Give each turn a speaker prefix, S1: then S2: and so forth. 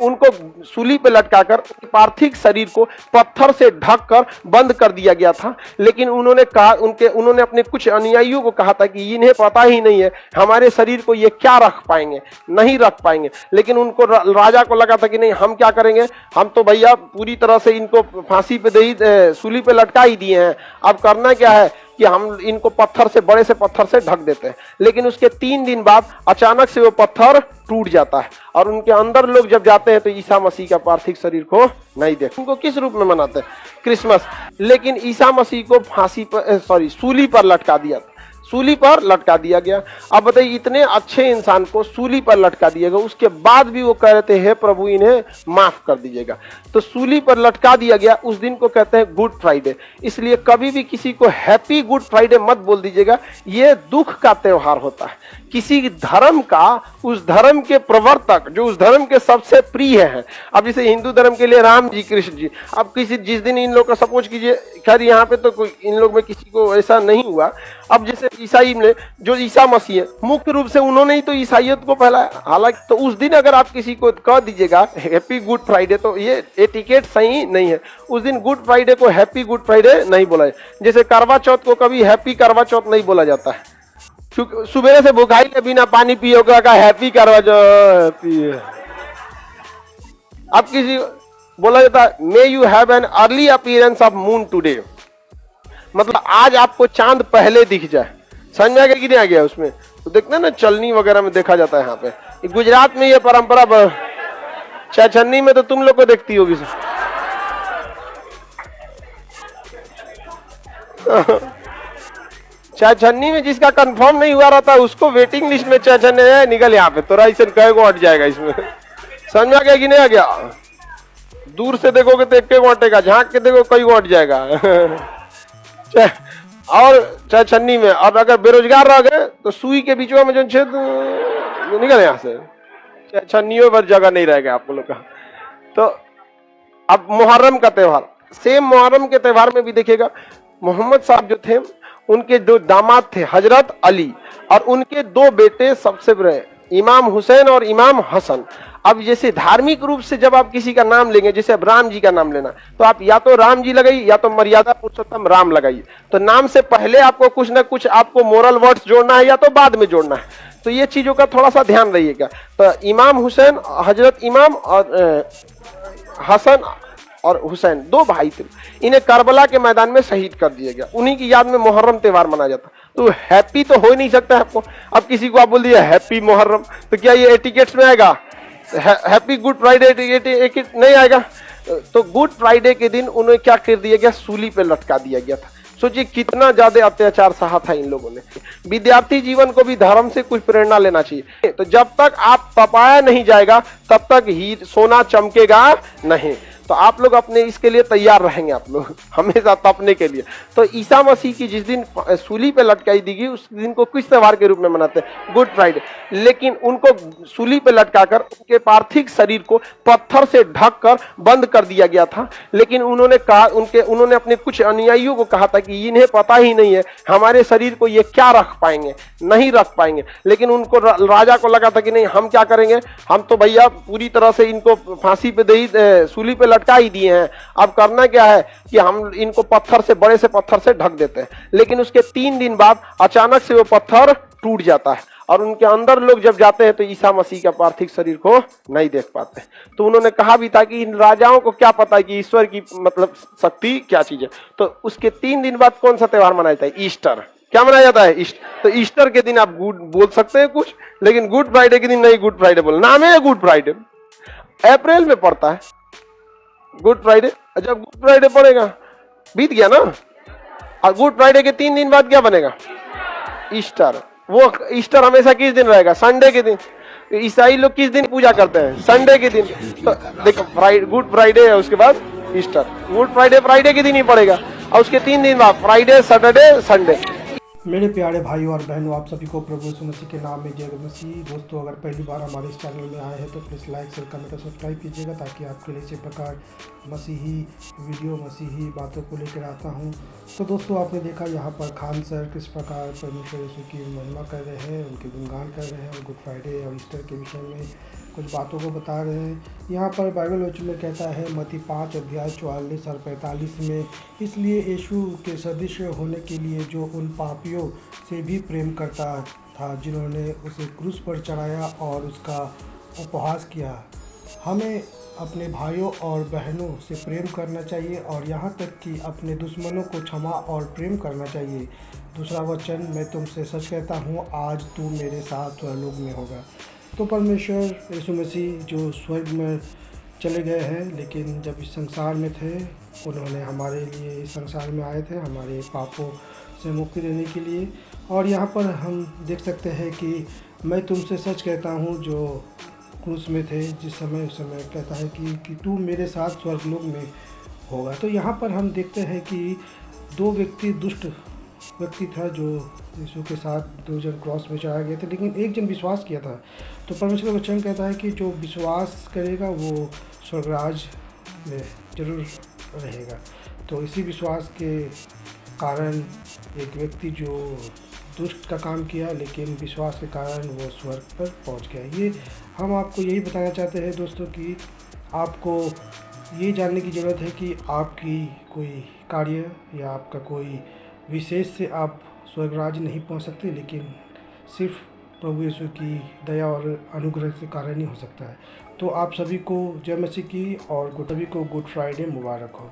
S1: उनको सूली पे लटकाकर पार्थिव शरीर को पत्थर से ढककर बंद कर दिया गया था। लेकिन उन्होंने अपने कुछ अनुयायियों को कहा था कि इन्हें पता ही नहीं है हमारे शरीर को ये क्या रख पाएंगे, नहीं रख पाएंगे। लेकिन उनको राजा को लगा था कि नहीं, हम क्या करेंगे, हम तो भैया पूरी तरह से इनको फांसी पे सूली पे लटका ही दिए हैं, अब करना क्या है कि हम इनको पत्थर से, बड़े से पत्थर से ढक देते हैं। लेकिन उसके 3 दिन बाद अचानक से वो पत्थर टूट जाता है और उनके अंदर लोग जब जाते हैं तो ईसा मसीह का पार्थिव शरीर को नहीं देखते। उनको किस रूप में मनाते हैं? क्रिसमस। लेकिन ईसा मसीह को सूली पर लटका दिया, सूली पर लटका दिया गया। अब बताइए, इतने अच्छे इंसान को सूली पर लटका दिया गया, उसके बाद भी वो कह रहे थे हे प्रभु इन्हें माफ कर दीजिएगा। तो सूली पर लटका दिया गया, उस दिन को कहते हैं गुड फ्राइडे। इसलिए कभी भी किसी को हैप्पी गुड फ्राइडे मत बोल दीजिएगा, ये दुख का त्योहार होता है। किसी धर्म का, उस धर्म के प्रवर्तक जो उस धर्म के सबसे प्रिय हैं, अब जैसे हिंदू धर्म के लिए राम जी, कृष्ण जी, अब जिस दिन इन लोग का सपोज कीजिए, खैर यहाँ पे तो कोई इन लोग में किसी को ऐसा नहीं हुआ। अब जैसे ईसाई में जो ईसा मसीह है, मुख्य रूप से उन्होंने ही तो ईसाइयत को फैलाया। हालांकि तो उस दिन अगर आप किसी को कह दीजिएगा हैप्पी गुड फ्राइडे, तो ये एटिकेट सही नहीं है। उस दिन गुड फ्राइडे को हैप्पी गुड फ्राइडे नहीं बोला है। जैसे करवा चौथ को कभी हैप्पी करवा चौथ नहीं बोला जाता है, क्योंकि सुबह से भुखाई ले बिना पानी पिए का हैप्पी करवा चौथ। अब किसी बोला जाता है may you have an early appearance of moon today, मतलब आज आपको चांद पहले दिख जाए। समझ में आ गया कि नहीं आ गया? उसमें तो देखते ना, चलनी वगैरह में देखा जाता है। यहाँ पे गुजरात में ये परंपरा, छछन्नी में तो तुम लोग को देखती होगी छछन्नी में जिसका कंफर्म नहीं हुआ रहता उसको वेटिंग लिस्ट में छछन्नी है, निकल यहाँ पे, तो ऐसे कई को हट जाएगा इसमें। समझ में आ गया कि नहीं आ गया? दूर से देखोगे तो एक अटेगा, झांक के देखो कई को हट जाएगा। और छछन्नी में, और अगर बेरोजगार रह गए तो सुई के बीचों में जो छेद निकल यहाँ से, छन्नियों पर जगह नहीं रहेगा आप लोग का। तो अब मुहर्रम का त्योहार, सेम मुहर्रम के त्योहार में भी देखिएगा, मोहम्मद साहब जो थे उनके 2 दामाद थे, हजरत अली, और उनके 2 बेटे सबसे बड़े इमाम हुसैन और इमाम हसन। अब जैसे धार्मिक रूप से जब आप किसी का नाम लेंगे, जैसे अब राम जी का नाम लेना, तो आप या तो राम जी लगाइए या तो मर्यादा पुरुषोत्तम राम लगाइए। तो नाम से पहले आपको कुछ ना कुछ आपको मोरल वर्ड्स जोड़ना है या तो बाद में जोड़ना है। तो ये चीजों का थोड़ा सा ध्यान रहिएगा। तो इमाम हुसैन, हजरत इमाम और हसन और हुसैन 2 भाई थे, इन्हें करबला के मैदान में शहीद कर दिया गया। उन्हीं की याद में मुहर्रम त्योहार मनाया जाता। तो हैप्पी तो हो ही नहीं सकता है आपको। अब किसी को आप बोल दिया हैप्पी मुहर्रम, तो क्या ये एटिकेट्स में आएगा? हैप्पी गुड फ्राइडे एटिकेट नहीं आएगा। तो गुड फ्राइडे के दिन उन्हें क्या कर दिया गया? सूली पे लटका दिया गया था। सोचिए कितना ज्यादा अत्याचार सहा था इन लोगों ने। विद्यार्थी जीवन को भी धर्म से कुछ प्रेरणा लेना चाहिए। तो जब तक आप तपाया नहीं जाएगा तब तक ही सोना चमकेगा नहीं। तो आप लोग अपने इसके लिए तैयार रहेंगे, आप लोग हमेशा तपने के लिए। तो ईसा मसीह की जिस दिन सूली पे लटकाई दी गई उस दिन को किस त्योहार के रूप में मनाते हैं? Good Friday. लेकिन उनको सूली पे लटकाकर उनके पार्थिव शरीर को पत्थर से ढककर बंद कर दिया गया था। लेकिन उन्होंने अपने कुछ अनुयायियों को कहा था कि इन्हें पता ही नहीं है हमारे शरीर को ये क्या रख पाएंगे, नहीं रख पाएंगे। लेकिन उनको राजा को लगा था कि नहीं, हम क्या करेंगे, हम तो भैया पूरी तरह से इनको फांसी पे सूली पे लटका ही दिए हैं, अब करना क्या है कि हम इनको पत्थर से, बड़े से पत्थर से ढक देते हैं। लेकिन उसके 3 दिन बाद अचानक से वो पत्थर टूट जाता है और उनके अंदर लोग जब जाते हैं तो ईसा मसीह का पार्थिव शरीर को नहीं देख पाते। तो उन्होंने कहा भी था कि इन राजाओं को क्या पता है कि ईश्वर की मतलब शक्ति क्या चीज है। तो उसके 3 दिन बाद कौन सा त्योहार मनाया जाता है? ईस्टर। क्या मनाया जाता है? ईस्टर। तो ईस्टर के दिन आप गुड बोल सकते हैं कुछ, लेकिन गुड फ्राइडे के दिन नहीं गुड फ्राइडे बोल, नाम है गुड फ्राइडे, अप्रैल में पड़ता है गुड फ्राइडे। जब गुड फ्राइडे पड़ेगा बीत गया ना, और गुड फ्राइडे के 3 दिन बाद क्या बनेगा? ईस्टर। वो ईस्टर हमेशा किस दिन रहेगा? संडे के दिन। ईसाई लोग किस दिन पूजा करते हैं? संडे के दिन। तो देखो गुड फ्राइडे है, उसके बाद ईस्टर। गुड फ्राइडे फ्राइडे के दिन ही पड़ेगा और उसके 3 दिन बाद फ्राइडे, सैटरडे, संडे।
S2: मेरे प्यारे भाइयों और बहनों, आप सभी को प्रभु यीशु मसीह के नाम में जय मसीह। दोस्तों, अगर पहली बार हमारे इस चैनल में आए हैं तो प्लीज़ लाइक, शेयर, कमेंट और सब्सक्राइब कीजिएगा, ताकि आपके लिए इसी प्रकार मसीही वीडियो, मसीही बातों को लेकर आता हूं। तो दोस्तों, आपने देखा यहाँ पर खान सर किस प्रकार परमेश्वर यीशु की महिमा कर रहे हैं, उनके गुणगान कर रहे हैं और गुड फ्राइडे और ईस्टर के विषय में कुछ बातों को बता रहे हैं। यहाँ पर बाइबल वचन में कहता है मत्ती 5 अध्याय 44 और 45 में, इसलिए यीशु के सदृश होने के लिए जो उन पापियों से भी प्रेम करता था जिन्होंने उसे क्रूस पर चढ़ाया और उसका उपहास किया। हमें अपने भाइयों और बहनों से प्रेम करना चाहिए और यहाँ तक कि अपने दुश्मनों को क्षमा और प्रेम करना चाहिए। दूसरा वचन, मैं तुमसे सच कहता हूँ आज तू मेरे साथ स्वर्गलोक में होगा। तो परमेश्वर यीशु मसीह जो स्वर्ग में चले गए हैं, लेकिन जब इस संसार में थे उन्होंने हमारे लिए इस संसार में आए थे हमारे पापों से मुक्ति देने के लिए। और यहाँ पर हम देख सकते हैं कि मैं तुमसे सच कहता हूँ जो क्रूस में थे जिस समय उस समय कहता है कि तू मेरे साथ स्वर्गलोक में होगा। तो यहाँ पर हम देखते हैं कि दो व्यक्ति, दुष्ट व्यक्ति था जो यीशु के साथ, दो जन क्रॉस में चढ़ाए गए थे, लेकिन एक जन विश्वास किया था। तो परमेश्वर का वचन कहता है कि जो विश्वास करेगा वो स्वर्गराज में जरूर रहेगा। तो इसी विश्वास के कारण एक व्यक्ति जो दुष्ट का काम किया लेकिन विश्वास के कारण वो स्वर्ग पर पहुंच गया। ये हम आपको यही बताना चाहते हैं दोस्तों कि आपको ये जानने की ज़रूरत है कि आपकी कोई कार्य या आपका कोई विशेष से आप स्वर्गराज नहीं पहुंच सकते, लेकिन सिर्फ प्रभु यीशु की दया और अनुग्रह के कारण ही हो सकता है। तो आप सभी को जय मसीह की और सभी को गुड फ्राइडे मुबारक हो।